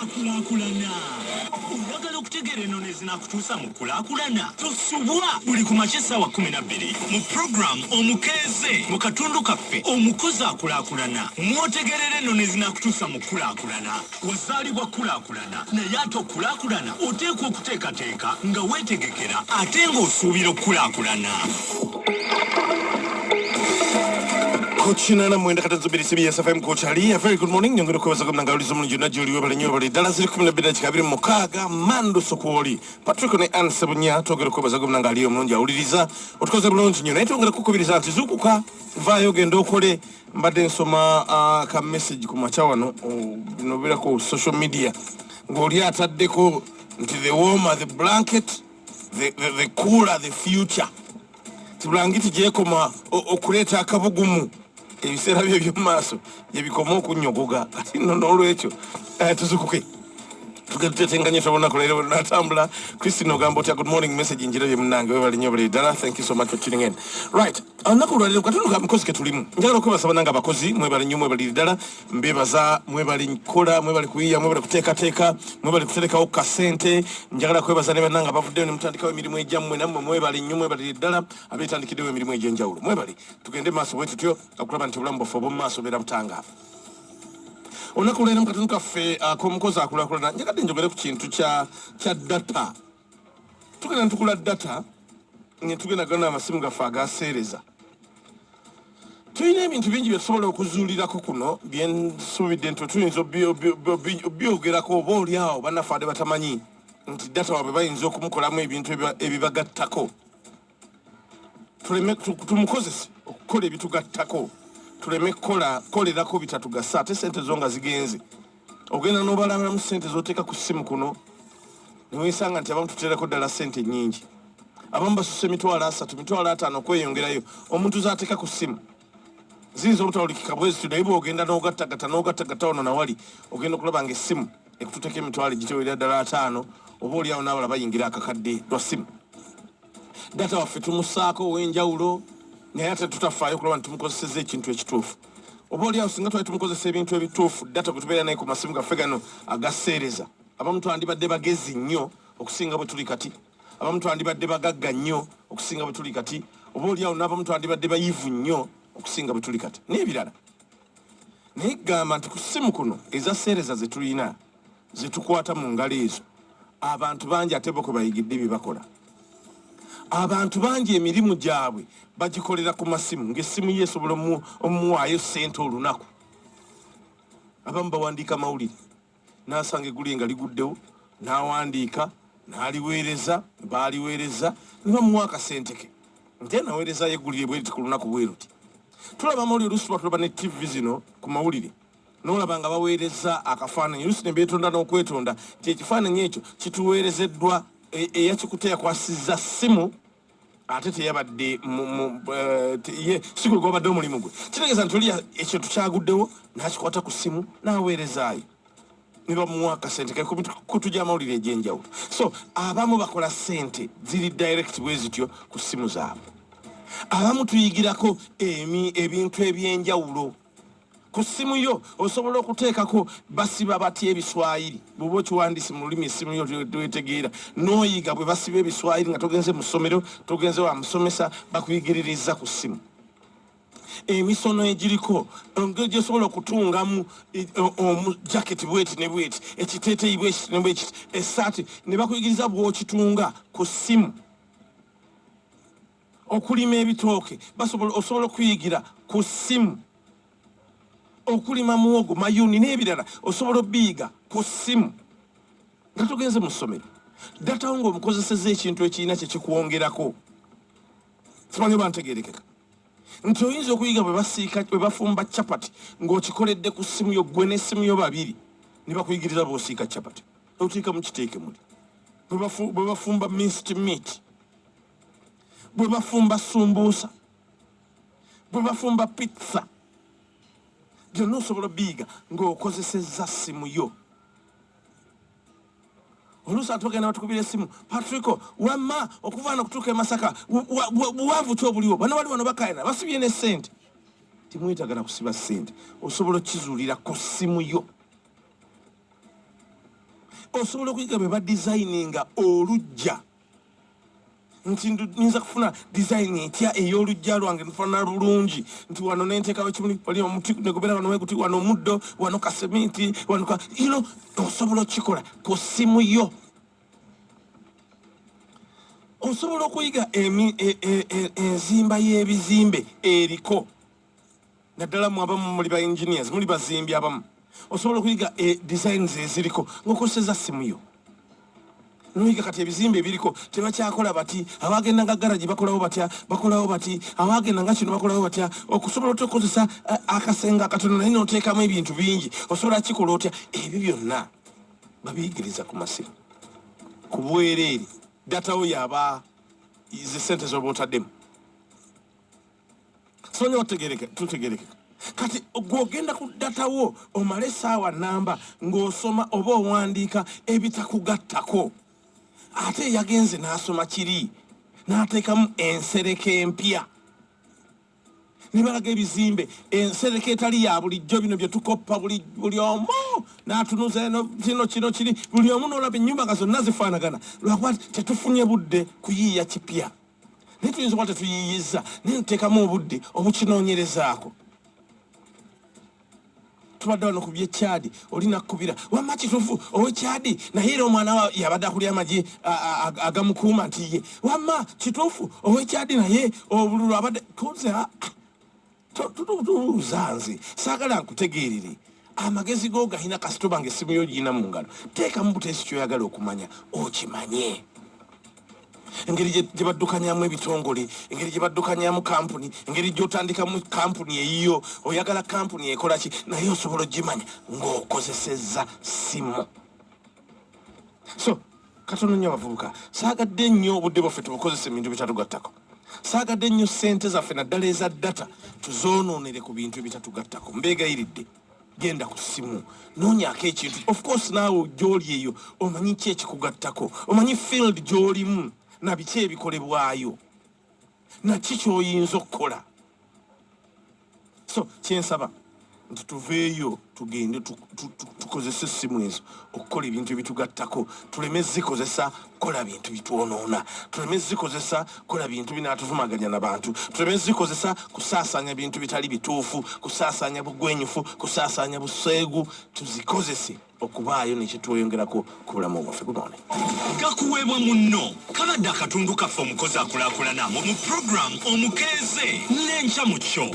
Kulaakulana. Oyagala okutegeera ennono ezinakutuusa mu kulaakulana? Tosubwa buli ku makya essaawa 12 mu program Omukeeze mu katundu kaffe omukozi akulaakulana. Mw'otegerera ennono ezinakutuusa mu kulaakulana. Wazaalibwa kulaakulana naye ate okulaakulana oteekwa okuteekateeka nga weetegekera ate ng'osuubira okulaakulana. Chinana mwenda kata zubiri CBS FM Coach Ali. A very good morning. Nyongera kubaza kumna ngauli zomu njuna juli webale nyobale. Dala zili kumina bida chikabiri mukaga mando sokuoli. Patrick ne anse bunya togera kubaza kumna ngauli omunja uliriza. Otukoze bulonji nyuna. Ito ngera kukubiriza ati zukuka vayo gendo kole mbade nsoma ka message kumachawa no bila ko social media. Ngoli atadeko nti the warmer the blanket the cooler the future. Tibulangiti jekoma okuleta akabugumu. Ebisera bye by'omumaso yebikoma okunyogoga ati nno n'olwekyo tuzukuke tugetenganye tubona kulero natambula. Christine Ogambo good morning message njira bye munange webali nyobale dala. Thank you so much for tuning in. Right, nakulwaliro katundu kamikozi ketulimu njagala okwebasa nanga abakozi mwebali nnyo mwebali dala mbebaza mwebali nkola mwebali kuyiya mwebali kuteekateeka mwebali kuterekawo kasente njagala kwebaza ne bannanga abavuddeyo ne mutandikawo emirimu egyammwe nammwe mwebali nnyo mwebali dala abeetandikiddewo emirimu egy'enjawulo mwebali tugende maaso bwe tutyo okulaba nti obulamu bwaffe obw'omu maaso beera butangaavu. Olunaku lw'eno mu katundu kaffe ak'omukozi akulaakulana njagadde njogere ku kintu kya data. Tugenda ntukula data ne tugenda gana amasimu gaffe agaseereza. Tulina ebintu bingi bye tusobola okuzuulirako kuno bye nsuubidde nti tuyinza obyogerako oba oliawo bannaffe ate batamanyi nti data waabwe bayinza okumukolamu ebintu ebibagattako. Tumukozese okukola ebitugattako. Tuleme kolerako bitatugasa ate sente zo nga zigenze. Ogenda n'obalangiramu sente z'oteeka ku ssimu kuno ne weesanga nti abamu tuteerako ddala sente nnyingi. Abamu basusse emitwalo 3, emitwalo 5 okweyongerayo. Omuntu z'ateeka ku ssimu ziyinza obutawulikika bwe zityo naye bw'ogenda n'ogattagatta ono nawali ogenda okulaba ng'essimu ekututeeka emitwalo egitewerera ddala 5 oba oliawo n'abala bayingira akakadde lwa ssimu. Data waffe tumusaako ow'enjawulo naye ate tutafaayo okulaba nti tumukozesezza ekintu ekituufu. Oba oliawo singa twali tumukozesa ebintu ebituufu data gwe tubeera naye ku masimu gaffe gano agaseereza. Abamu twandibadde bagezi nnyo okusinga bwe tuli kati. Abamu twandibadde bagagga nnyo okusinga bwe tuli kati. Oba oliawo n'abamu twandibadde bayivu nnyo okusinga bwe tuli kati n'ebirala. Naye gamba nti ku ssimu kuno ezaseereza ze tulina ze tukwata mu ngalo ezo abantu bangi ate bo kwe bayigidde bye bakola. Abantu bangi emirimu gyabwe bagikolera ku masimu ng'essimu ye esobola omuwaayo ssente olunaku. Abamu bawandiika mawulire n'asanga eggulu nga liguddewo n'awandiika n'aliweereza baaliweereza ne bamuwa akasente ke nte naweerezayo eggulire bwe riti ku lunaku bwe ruti. Tulaba amawulire oluusi tulaba ne TV zino ku mawulire n'olaba nga baweereza akafaananyi oluusi ne beetonda n'okwetonda nti ekifaananyi ekyo kituweerezeddwa eyakikuta yakwasizza ssimu ate teyabadde sikulu gwabadde omulimu gwe. Kitegeeza nti oli ekyo tukyaguddewo n'akikwata ku ssimu n'aweerezaayo ne bamuwa akasente ke kutu gy'amawulire egy'enjawulo. So abamu bakola ssente ziri direct bwe zityo ku ssimu zaabwe. Abamu tuyigirako ebintu eby'enjawulo. Ku ssimu yo osobola okuteekako basiba batya ebiswayiri bw'oba okiwandiise mu lulimi essimu yo twetegeera n'oyiga bwe basiba ebiswayiri nga togenze mu ssomero togenze wa musomesa bakuyigiririza ku ssimu. Emisono egiriko engeri gyosobola okutungamu jaketi bweti ne bweti ekiteeteeyi bwekiti ne bwekiti essaati ne bakuyigiriza bw'okitunga ku ssimu. Okulima ebitooke osobola okuyigira ku ssimu. Okulima muwogo mayuni n'ebirala osobola obiyiga ku ssimu nga togenze mu ssomero. Data ngo omukozesezza ekintu ekirina kye kikuwongerako. Simanyi oba ntegeerekeka nti oyinza okuyiga bwe bafumba capati ng'okikoledde ku ssimu yo gwe n'essimu yo babiri ne bakuyigiriza bw'osiika capati otiika mu kiteeke muli. Bwe bafumba minced meat, bwe bafumba sumbuusa, bwe bafumba pizza byonna osobola biyiga ng'okozesezza ssimu yo. Oluusi atugenda batukubira essimu Patrick wamma okuva wano okutuuka e Masaka buwanvu ki obuliwo bano bali wano bakayana basibye ne ssente. Timwetagala kusiba ssente osobola okkizuulira ku ssimu yo. osobola okuyiga bwe badesigninga olujja nti nyinza kufuna design etya ey'olujja lwange nfaanana bulungi nti wano nenteekawo ekimuli wali omuti negobera wano weguti wano omuddo wano kasementi wano osobola okukikola ku ssimu yo. Osobola okuyiga enzimba y'ebizimbe eriko naddala mu abamu muli ba engineers muli bazimbi abamu osobola okuyiga designs eziriko ng'okozesa ssimu yo. Noyiga kati ebizimbe ebiriko tebakyakola bati abagenda nga garagi bakolawo bati abagenda nga kino bakolawo batya okusobola okukozesa akasenga akatono naye n'oteekamu ebintu bingi osobola kikola otya. Ebyo byonna babiyigiriza ku masimu ku bwereere datawo yaba ze sente z'oba otaddemu sonya tutegereke kati gwogenda ku datawo omale essaawa namba ng'osoma oba owandiika ebitakugattako ate yagenze n'asoma kiri n'ateekamu ensereke empya ne balaga ebizimbe ensereke etali ya bulijjo bino bye tukoppa buli omu n'atunuza kino kiri buli omu n'olaba ennyumba nga zonna zifaanagana lwakuba tetufunye budde kuyiiya kipya naye tuyinza okuba tetuyiiyizza naye tuteekamu obudde obukinoonyerezaako. Tubadde wano ku by'ekyadi oli nakkubira wamma kituufu ow'ekyadi naye era omwana yabadde akulya amagye agamukuuma nti ye wamma kituufu ow'ekyadi naye obululu abadde koza tubuuza nze saagala nkutegeerere amagezi go gahina kasitoba ng'essimu yo giyina mu ngalo teekamu buteesi kyoyagala okumanya okimanye. Engeri gye baddukanyamu ebitongole engeri gye baddukanyamu kampuni engeri gy'otandikamu kampuni eyiyo oyagala kampuni ekola ki naye osobola ogimanya ng'okozesezza simu. So katono nnyo abavubuka saagadde nnyo obudde bwaffe tubukozesa ebintu bitatugattako saagadde nnyo ssente zaffe naddala eza data tuzoonoonere ku bintu ebitatugattako. Mbeegayiridde genda ku ssimu noonyaako ekintu of course naawe gy'oli eyo omanyi ki ekikugattako omanyi field gy'olimu na biki ebikolebwayo naki ky'oyinza okukola. So kyensaba nti tuveeyo tugende tukozese essimu ezo okukola ebintu ebitugattako tuleme zikozesa kukola bintu bitwonoona tuleme zikozesa kukola bintu binaatuvumaganya n'abantu tuleme zikozesa kusaasaanya bintu bitali bituufu kusaasaanya bugwenyufu kusaasaanya buseegu tuzikozese okubaayo nekitweyongerako ku bulamu bwaffe gunoone. Gakuweebwa munno kabadde akatundu kaffe omukozi akulaakulana mu program omukeeze n'enkya mu kyo.